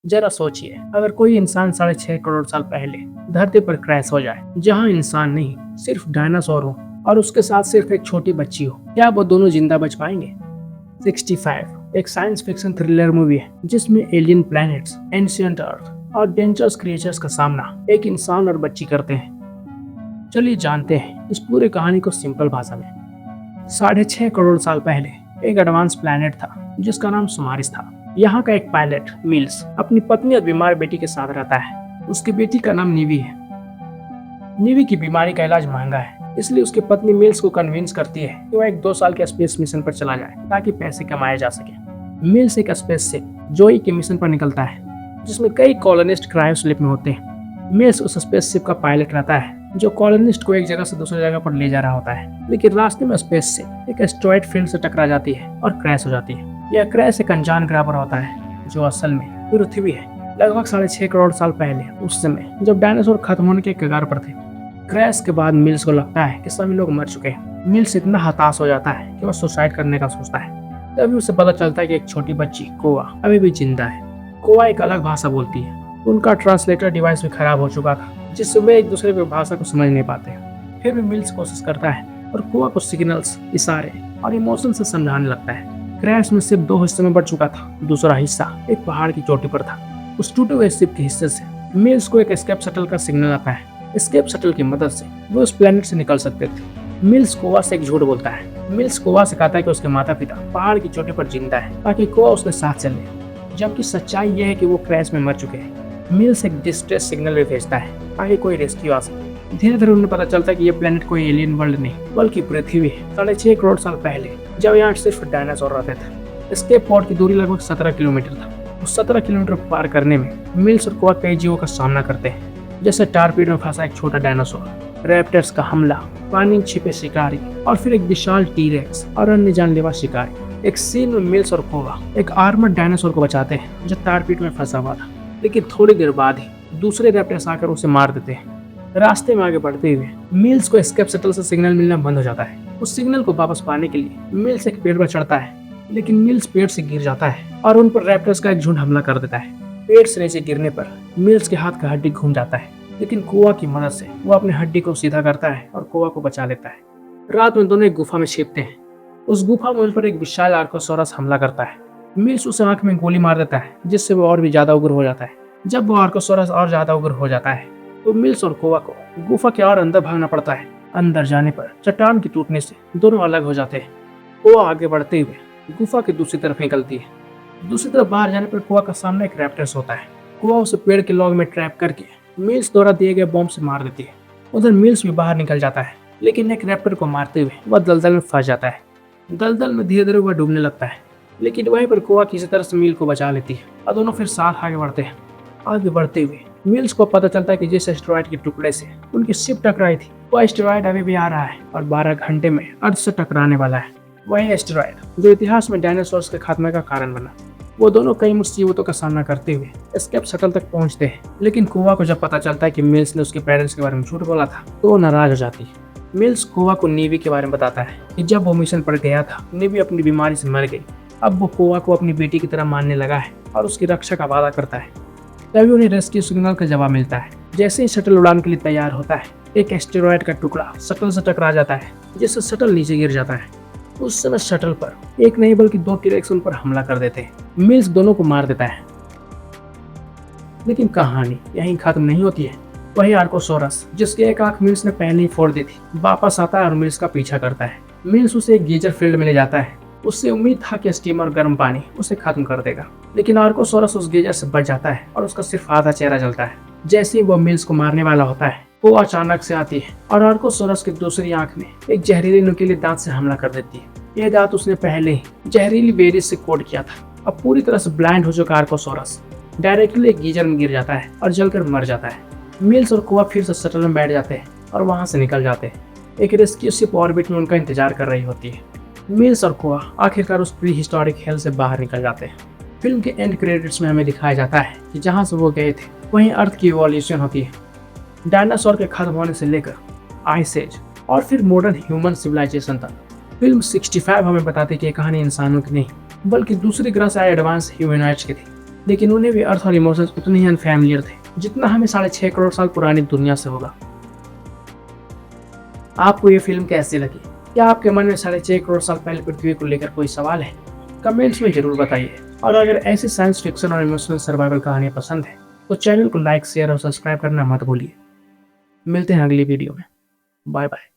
जरा सोचिए, अगर कोई इंसान 6.5 करोड़ साल पहले धरती पर क्रैश हो जाए, जहां इंसान नहीं सिर्फ डायनासोर हो और उसके साथ सिर्फ एक छोटी बच्ची हो, क्या वो दोनों जिंदा बच पाएंगे? 65 एक साइंस फिक्शन थ्रिलर मूवी है जिसमें एलियन प्लैनेट्स, एंशिएंट अर्थ और डेंजरस क्रिएचर्स का सामना एक इंसान और बच्ची करते हैं। चलिए जानते हैं इस पूरी कहानी को सिंपल भाषा में। 6.5 करोड़ साल पहले एक एडवांस प्लैनेट था जिसका नाम सुमारिस था। यहाँ का एक पायलट मिल्स अपनी पत्नी और बीमार बेटी के साथ रहता है। उसकी बेटी का नाम निवी है। निवी की बीमारी का इलाज महंगा है, इसलिए उसकी पत्नी मिल्स को कन्विंस करती है कि वह एक 2 साल के स्पेस मिशन पर चला जाए ताकि पैसे कमाए जा सके। मिल्स एक स्पेस से जोई के मिशन पर निकलता है जिसमें कई कॉलोनिस्ट क्रायोस्लिप में होते हैं। मिल्स उस स्पेसशिप का पायलट रहता है जो कॉलोनिस्ट को एक जगह से दूसरी जगह पर ले जा रहा होता है, लेकिन रास्ते में स्पेस से एक एस्टेरॉयड फील्ड से टकरा जाती है और क्रैश हो जाती है। यह क्रैश एक अनजान ग्रह पर होता है जो असल में पृथ्वी है। लगभग 6.5 करोड़ साल पहले, उस समय जब डायनासोर खत्म होने के कगार पर थे। क्रैश के बाद मिल्स को लगता है कि सभी लोग मर चुके हैं। मिल्स इतना हताश हो जाता है कि वह सुसाइड करने का सोचता है। तभी उसे पता चलता है कि एक छोटी बच्ची कोआ अभी भी जिंदा है। कोआ एक अलग भाषा बोलती है। उनका ट्रांसलेटर डिवाइस भी खराब हो चुका था, जिससे वे एक दूसरे की भाषा को समझ नहीं पाते। फिर भी मिल्स कोशिश करता है और कोआ को सिग्नल्स, इशारे और इमोशन से समझाने लगता है। क्रैश में सिर्फ 2 हिस्से में बढ़ चुका था। दूसरा हिस्सा एक पहाड़ की चोटी पर था। उस टूटे हुए शिप के हिस्से से मिल्स को एक एस्केप शटल का सिग्नल आता है। एस्केप शटल की मदद से वो उस प्लेनेट से निकल सकते थे। मिल्स कोआ से एक झूठ बोलता है। मिल्स कोआ से कहता है कि उसके माता पिता पहाड़ की चोटी पर जिंदा है ताकि कोआ उसके साथ चले, जबकि सच्चाई यह है कि वो क्रैश में मर चुके हैं। मिल्स एक डिस्ट्रेस सिग्नल भी भेजता है ताकि कोई रेस्क्यू आ सके। धीरे धीरे उन्हें पता चलता है कि यह प्लेनेट कोई एलियन वर्ल्ड नहीं बल्कि पृथ्वी है। 6.5 करोड़ साल पहले जब यहाँ सिर्फ डायनासोर रहते थे। एस्केप पॉड की दूरी लगभग 17 किलोमीटर था। उस 17 किलोमीटर पार करने में मिल्स और कोआ कई जीवों का सामना करते हैं, जैसे टारपीड में फंसा एक छोटा डायनासोर, रैप्टर्स का हमला, पानी में छिपे शिकारी और फिर एक विशाल टीरेक्स और अन्य जानलेवा शिकारी। एक सीन में मिल्स और कोआ एक आर्मर्ड डायनासोर को बचाते हैं जो टारपीड में फंसा हुआ था, लेकिन थोड़ी देर बाद ही दूसरे रैप्टर्स आकर उसे मार देते हैं। रास्ते में आगे बढ़ते हुए मिल्स को एस्केप शटल से सिग्नल मिलना बंद हो जाता है। उस सिग्नल को वापस पाने के लिए मिल्स एक पेड़ पर चढ़ता है, लेकिन मिल्स पेड़ से गिर जाता है और उन पर रैप्टर्स का एक झुंड हमला कर देता है। पेड़ से नीचे गिरने पर मिल्स के हाथ का हड्डी घूम जाता है, लेकिन कोआ की मदद से वो अपने हड्डी को सीधा करता है और कोआ को बचा लेता है। रात में दोनों एक गुफा में छिपते हैं। उस गुफा में उन पर एक विशाल आर्कोसोरस हमला करता है। मिल्स उसे आंख में गोली मार देता है, जिससे वो और भी ज्यादा उग्र हो जाता है। जब वो आर्कोसोरस और ज्यादा उग्र हो जाता है तो मिल्स और कोआ को गुफा के और अंदर भागना पड़ता है। अंदर जाने पर चट्टान के टूटने से दोनों अलग हो जाते हैं। कोआ आगे बढ़ते हुए गुफा की दूसरी तरफ निकलती है। दूसरी तरफ बाहर जाने पर कोआ का सामने एक रैप्टर्स होता है। कोआ उसे पेड़ के लॉग में ट्रैप करके मिल्स द्वारा दिए गए बॉम्ब से मार देती है। उधर मिल्स भी बाहर निकल जाता है, लेकिन एक रैप्टर को मारते हुए वह दलदल में फंस जाता है। दलदल में धीरे धीरे वह डूबने लगता है, लेकिन वहीं पर कोआ किसी तरह से मिल को बचा लेती है और दोनों फिर साथ आगे बढ़ते हैं। आगे बढ़ते हुए मिल्स को पता चलता है कि जिस एस्टेरॉयड के टुकड़े से उनकी शिप टकराई थी, वह एस्टेरॉयड अभी भी आ रहा है और 12 घंटे में अर्थ से टकराने वाला है। वही एस्टेरॉयड जो इतिहास में डायनासोर्स के खात्मे का कारण बना। वो दोनों कई मुसीबतों का सामना करते हुए एस्केप शटल तक पहुंचते हैं, लेकिन कोआ को जब पता चलता है कि मिल्स ने उसके पेरेंट्स के बारे में झूठ बोला था तो वो नाराज हो जाती है। मिल्स कोआ को नेवी के बारे में बताता है कि जब वो मिशन पर गया था, नेवी अपनी बीमारी से मर गई। अब वो कोआ को अपनी बेटी की तरह मानने लगा है और उसकी रक्षा का वादा करता है। तभी उन्हें रेस्क्यू सिग्नल का जवाब मिलता है। जैसे ही शटल उड़ान के लिए तैयार होता है, एक एस्टेरॉयड का टुकड़ा शटल से टकरा जाता है, जिससे शटल नीचे गिर जाता है। उस समय शटल पर एक नहीं बल्कि 2 टीरेक्स उन पर हमला कर देते हैं। मिल्स दोनों को मार देता है, लेकिन कहानी यहीं खत्म नहीं होती है। वही आर्कोसोरस, जिसकी एक आंख मिल्स ने पहले ही फोड़ दी थी, वापस आता है और मिल्स का पीछा करता है। मिल्स उसे एक गीजर फील्ड में ले जाता है। उससे उम्मीद था कि स्टीम और गर्म पानी उसे खत्म कर देगा, लेकिन आर्कोसोरस उस गीजर से बच जाता है और उसका सिर्फ आधा चेहरा जलता है। जैसे ही वो मिल्स को मारने वाला होता है, वो अचानक से आती है और आर्कोसोरस की दूसरी आंख में एक जहरीली नुकीले दांत से हमला कर देती है। यह दांत उसने पहले ही जहरीली बेरीज से कोट किया था। अब पूरी तरह से ब्लाइंड हो चुका आर्कोसोरस डायरेक्टली एक गीजर में गिर जाता है और जलकर मर जाता है। मिल्स और कोआ फिर से शटल में बैठ जाते हैं और वहां से निकल जाते हैं। एक रेस्क्यू शिप ऑर्बिट में उनका इंतजार कर रही होती है। मिल्स और कोआ आखिरकार उस प्री हिस्टोरिक हेल से बाहर निकल जाते हैं। फिल्म के एंड क्रेडिट्स में हमें दिखाया जाता है कि जहाँ से वो गए थे वहीं अर्थ की इवोल्यूशन होती है। डायनासोर के खत्म होने से लेकर आइस एज और फिर मॉडर्न ह्यूमन सिविलाइजेशन तक। फिल्म 65 हमें बताती है कि ये कहानी इंसानों की नहीं बल्कि दूसरे ग्रह से आए एडवांस ह्यूमनॉइड्स की थी। लेकिन उन्हें भी अर्थ और इमोशंस उतने ही अनफैमिलियर थे जितना हमें 6.5 करोड़ साल पुरानी दुनिया से होगा। आपको ये फिल्म कैसी लगी? क्या आपके मन में 6.5 करोड़ साल पहले पृथ्वी को लेकर कोई सवाल है? कमेंट्स में जरूर बताइए। और अगर ऐसी साइंस फिक्शन और इमोशनल सर्वाइवल कहानियां पसंद है तो चैनल को लाइक, शेयर और सब्सक्राइब करना मत भूलिए। मिलते हैं अगली वीडियो में। Bye bye.